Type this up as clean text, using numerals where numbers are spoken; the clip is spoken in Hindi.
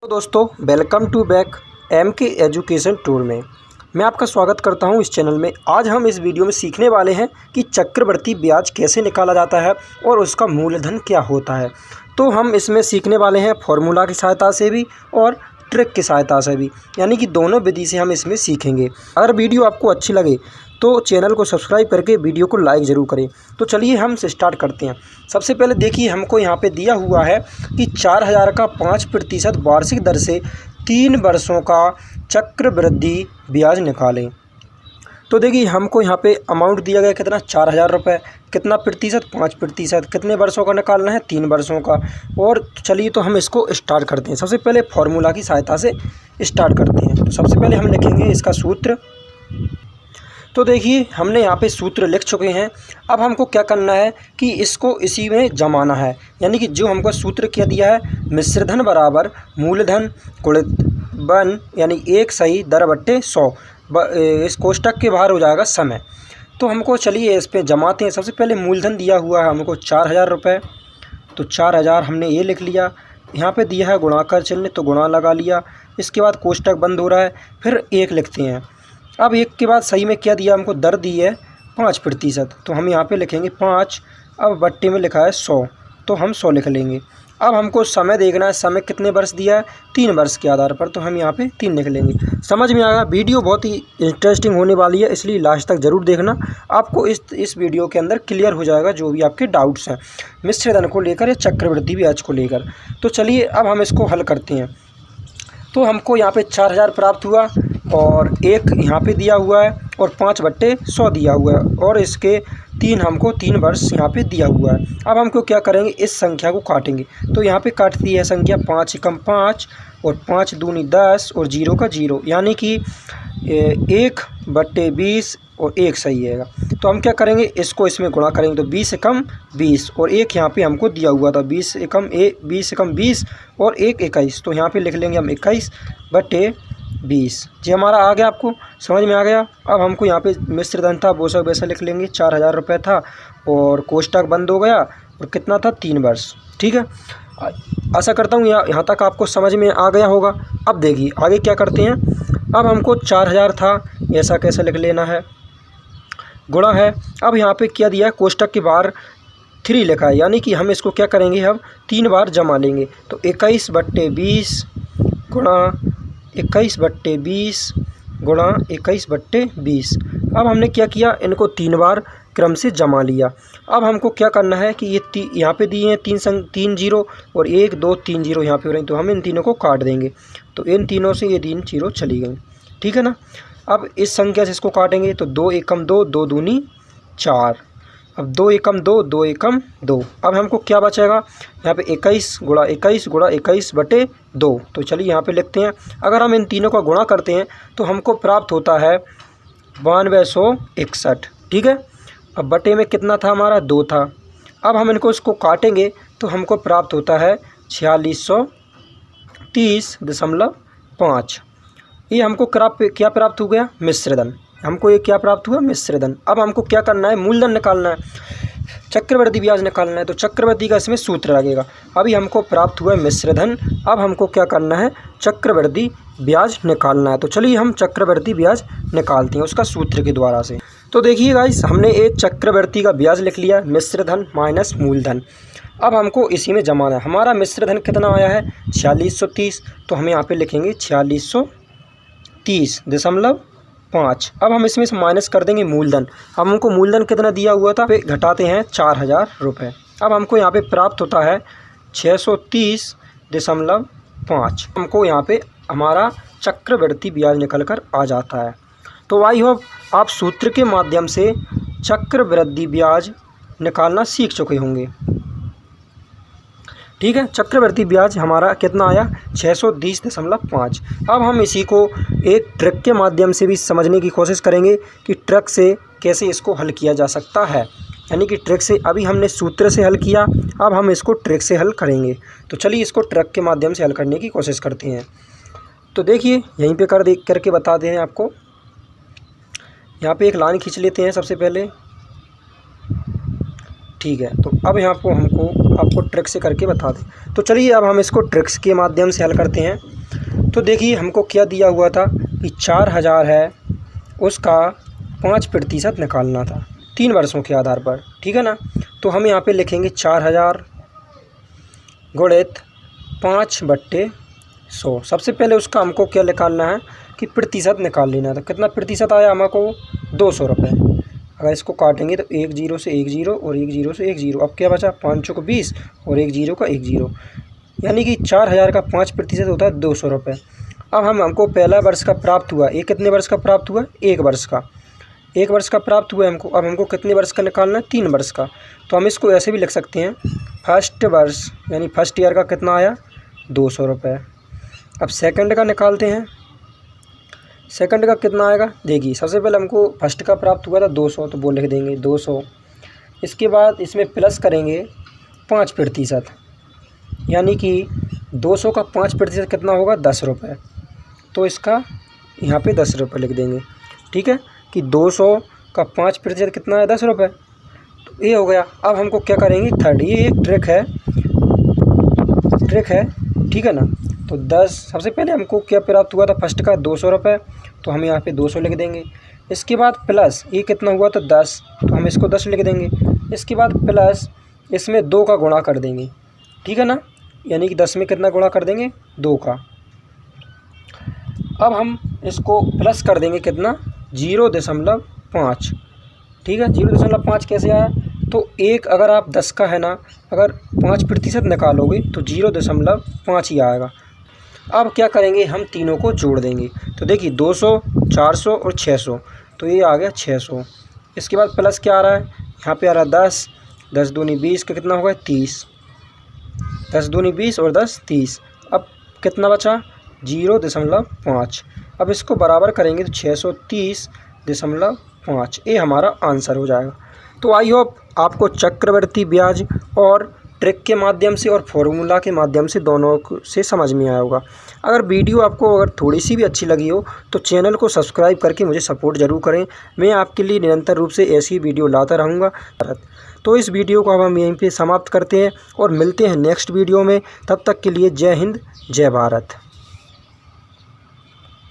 तो दोस्तों वेलकम टू बैक एम के एजुकेशन टूर में मैं आपका स्वागत करता हूं इस चैनल में। आज हम इस वीडियो में सीखने वाले हैं कि चक्रवृद्धि ब्याज कैसे निकाला जाता है और उसका मूलधन क्या होता है। तो हम इसमें सीखने वाले हैं फॉर्मूला की सहायता से भी और ट्रिक की सहायता से भी, यानी कि दोनों विधि से हम इसमें सीखेंगे। अगर वीडियो आपको अच्छी लगे तो चैनल को सब्सक्राइब करके वीडियो को लाइक ज़रूर करें। तो चलिए हम स्टार्ट करते हैं। सबसे पहले देखिए, हमको यहाँ पे दिया हुआ है कि 4000 का 5% वार्षिक दर से 3 वर्षों का चक्रवृद्धि ब्याज निकालें। तो देखिए हमको यहाँ पे अमाउंट दिया गया कितना, 4000 रुपये। कितना प्रतिशत, 5%। कितने वर्षों का निकालना है, 3 वर्षों का। और चलिए तो हम इसको स्टार्ट करते हैं। सबसे पहले फॉर्मूला की सहायता से स्टार्ट करते हैं। तो सबसे पहले हम लिखेंगे इसका सूत्र। तो देखिए हमने यहाँ पे सूत्र लिख चुके हैं। अब हमको क्या करना है कि इसको इसी में जमाना है, यानी कि जो हमको सूत्र क्या दिया है, मिश्रधन बराबर मूलधन गुणित वन, यानी 1 सही दर बट्टे 100। इस कोष्टक के बाहर हो जाएगा समय। तो हमको चलिए इस पे जमाते हैं। सबसे पहले मूलधन दिया हुआ है हमको 4000 रुपये, तो 4000 हमने ये लिख लिया। यहाँ पे दिया है गुणाकार चिन्ह, तो गुणा लगा लिया। इसके बाद कोष्टक बंद हो रहा है, फिर 1 लिखते हैं। अब 1 के बाद सही में क्या दिया हमको, दर दी है 5%, तो हम यहाँ पे लिखेंगे 5। अब बट्टे में लिखा है 100, तो हम 100 लिख लेंगे। अब हमको समय देखना है, समय कितने वर्ष दिया है, 3 वर्ष के आधार पर, तो हम यहाँ पे 3 लिख लेंगे। समझ में आएगा। वीडियो बहुत ही इंटरेस्टिंग होने वाली है, इसलिए लास्ट तक ज़रूर देखना। आपको इस वीडियो के अंदर क्लियर हो जाएगा जो भी आपके डाउट्स हैं मिश्रधन को लेकर या चक्रवृद्धि ब्याज को लेकर। तो चलिए अब हम इसको हल करते हैं। तो हमको यहाँ पे 4000 प्राप्त हुआ और 1 यहाँ पे दिया हुआ है और 5/100 दिया हुआ है, और इसके 3 हमको 3 वर्ष यहाँ पे दिया हुआ है। अब हमको क्या करेंगे, इस संख्या को काटेंगे। तो यहाँ पे काटती है संख्या 5 एकम 5 और 5 दूनी 10 और 0 का 0, यानी कि 1/20 और 1 सही है। तो हम क्या करेंगे, इसको इसमें गुणा करेंगे। तो 20 एकम 20 और 1 यहाँ पे हमको दिया हुआ था, 20 एकम 20 और 1 21। तो यहाँ पे लिख लेंगे हम 21/20। जी हमारा आ गया, आपको समझ में आ गया। अब हमको यहाँ पे मिश्रधन था वो सब वैसा लिख लेंगे, 4000 रुपये था और कोष्टक बंद हो गया और कितना था, 3 वर्ष। ठीक है, आशा करता हूँ यहाँ तक आपको समझ में आ गया होगा। अब देखिए आगे क्या करते हैं। अब हमको 4000 था, ऐसा कैसे लिख लेना है, गुणा है। अब यहाँ पे क्या दिया है, कोष्टक के बाहर 3 लिखा है, यानी कि हम इसको क्या करेंगे, हम 3 बार जमा लेंगे। तो 21/20 गुणा 21/20 गुणा 21/20। अब हमने क्या किया, इनको 3 बार क्रम से जमा लिया। अब हमको क्या करना है कि ये यहाँ पे दिए हैं 3 जीरो और 1 2 3 जीरो यहाँ पे हो रहे हैं, तो हम इन तीनों को काट देंगे। तो इन तीनों से ये 3 जीरो चली गई, ठीक है ना। अब इस संख्या से इसको काटेंगे, तो 2 एकम 2, 2 दूनी 4। अब 2 एकम 2, 2 एकम 2। अब हमको क्या बचेगा, यहाँ पे 21 गुणा 21/2। तो चलिए यहाँ पे लिखते हैं। अगर हम इन तीनों का गुणा करते हैं तो हमको प्राप्त होता है 9261, ठीक है। अब बटे में कितना था हमारा, 2 था। अब हम इसको काटेंगे तो हमको प्राप्त होता है 4630.5। ये हमको क्या प्राप्त हो गया, मिश्रधन। हमको ये क्या प्राप्त हुआ, मिश्रधन। अब हमको क्या करना है, मूलधन निकालना है, चक्रवृद्धि ब्याज निकालना है। तो चक्रवृद्धि का इसमें सूत्र लगेगा। अभी हमको प्राप्त हुआ है मिश्रधन। अब हमको क्या करना है, चक्रवृद्धि ब्याज निकालना है। तो चलिए हम चक्रवृद्धि ब्याज निकालते हैं उसका सूत्र के द्वारा से। तो देखिए गाइस, हमने एक चक्रवृद्धि का ब्याज लिख लिया, मिश्रधन माइनस मूलधन। अब हमको इसी में जमाना है। हमारा मिश्रधन कितना आया है, 4630। तो हम यहाँ पे लिखेंगे 4630.5। अब हम इसमें से माइनस कर देंगे मूलधन। अब हमको मूलधन कितना दिया हुआ था, पे घटाते हैं 4000 रुपये। अब हमको यहाँ पे प्राप्त होता है 630.5। हमको यहाँ पे हमारा चक्रवृद्धि ब्याज निकल कर आ जाता है। तो आई होप आप सूत्र के माध्यम से चक्रवृद्धि ब्याज निकालना सीख चुके होंगे, ठीक है। चक्रवृद्धि ब्याज हमारा कितना आया, 630.5। अब हम इसी को एक ट्रिक के माध्यम से भी समझने की कोशिश करेंगे कि ट्रिक से कैसे इसको हल किया जा सकता है। यानी कि ट्रिक से, अभी हमने सूत्र से हल किया, अब हम इसको ट्रिक से हल करेंगे। तो चलिए इसको ट्रिक के माध्यम से हल करने की कोशिश करते हैं। तो देखिए यहीं पे करके बता दें आपको। यहाँ पे एक लाइन खींच लेते हैं सबसे पहले, ठीक है। तो अब यहाँ पर हमको आपको ट्रिक से करके बता दें। तो चलिए अब हम इसको ट्रिक्स के माध्यम से हल करते हैं। तो देखिए हमको क्या दिया हुआ था कि 4000 है, उसका 5% निकालना था 3 वर्षों के आधार पर, ठीक है ना। तो हम यहाँ पे लिखेंगे 4000 गुणित 5/100। सबसे पहले उसका हमको क्या निकालना है कि प्रतिशत निकाल लेना था। कितना प्रतिशत आया हमको? 200 रुपये। अगर इसको काटेंगे तो 1 0 से 1 0 और 1 0 से 1 0। अब क्या बचा? 5 चौक 20 और 1 0 का 1 0, यानी कि 4000 का 5% होता है 200 रुपये। अब हमको पहला वर्ष का प्राप्त हुआ। ये कितने वर्ष का प्राप्त हुआ? 1 वर्ष का। 1 वर्ष का प्राप्त हुआ हमको। अब हमको कितने वर्ष का निकालना है? 3 वर्ष का। तो हम इसको ऐसे भी लिख सकते हैं, फर्स्ट वर्ष यानी फर्स्ट ईयर का कितना आया? 200 रुपये। अब सेकंड का निकालते हैं। सेकंड का कितना आएगा? देखिए सबसे पहले हमको फर्स्ट का प्राप्त हुआ था 200, तो वो लिख देंगे 200। इसके बाद इसमें प्लस करेंगे 5%, यानी कि 200 का 5% कितना होगा? 10 रुपये। तो इसका यहाँ पे 10 रुपये लिख देंगे, ठीक है, कि 200 का 5% कितना है? 10 रुपये। तो ये हो गया। अब हमको क्या करेंगे? थर्ड, ये एक ट्रिक है, ठीक है ना। तो 10, सबसे पहले हमको क्या प्राप्त हुआ था? फर्स्ट का 200 रुपये, तो हम यहाँ पे 200 लिख देंगे। इसके बाद प्लस ये कितना हुआ था? 10, तो हम इसको 10 लिख देंगे। इसके बाद प्लस इसमें 2 का गुणा कर देंगे, ठीक है ना, यानी कि 10 में कितना गुणा कर देंगे? 2 का। अब हम इसको प्लस कर देंगे कितना? 0.5, ठीक है। 0.5 कैसे आया? तो एक, अगर आप 10 का है ना, अगर 5% निकालोगे तो 0.5 ही आएगा। अब क्या करेंगे? हम तीनों को जोड़ देंगे। तो देखिए 200, 400 और 600, तो ये आ गया 600। इसके बाद प्लस क्या आ रहा है? यहाँ पे आ रहा है 10, 10 दूनी 20 का कितना होगा? 30, 10 दूनी 20 और 10 30। अब कितना बचा? 0.5। अब इसको बराबर करेंगे तो 630.5, ये हमारा आंसर हो जाएगा। तो आई होप आपको चक्रवृद्धि ब्याज और ट्रिक के माध्यम से और फॉर्मूला के माध्यम से दोनों से समझ में आया होगा। अगर वीडियो आपको अगर थोड़ी सी भी अच्छी लगी हो तो चैनल को सब्सक्राइब करके मुझे सपोर्ट ज़रूर करें। मैं आपके लिए निरंतर रूप से ऐसी वीडियो लाता रहूँगा। तो इस वीडियो को अब हम यहीं पे समाप्त करते हैं और मिलते हैं नेक्स्ट वीडियो में। तब तक के लिए जय हिंद, जय भारत।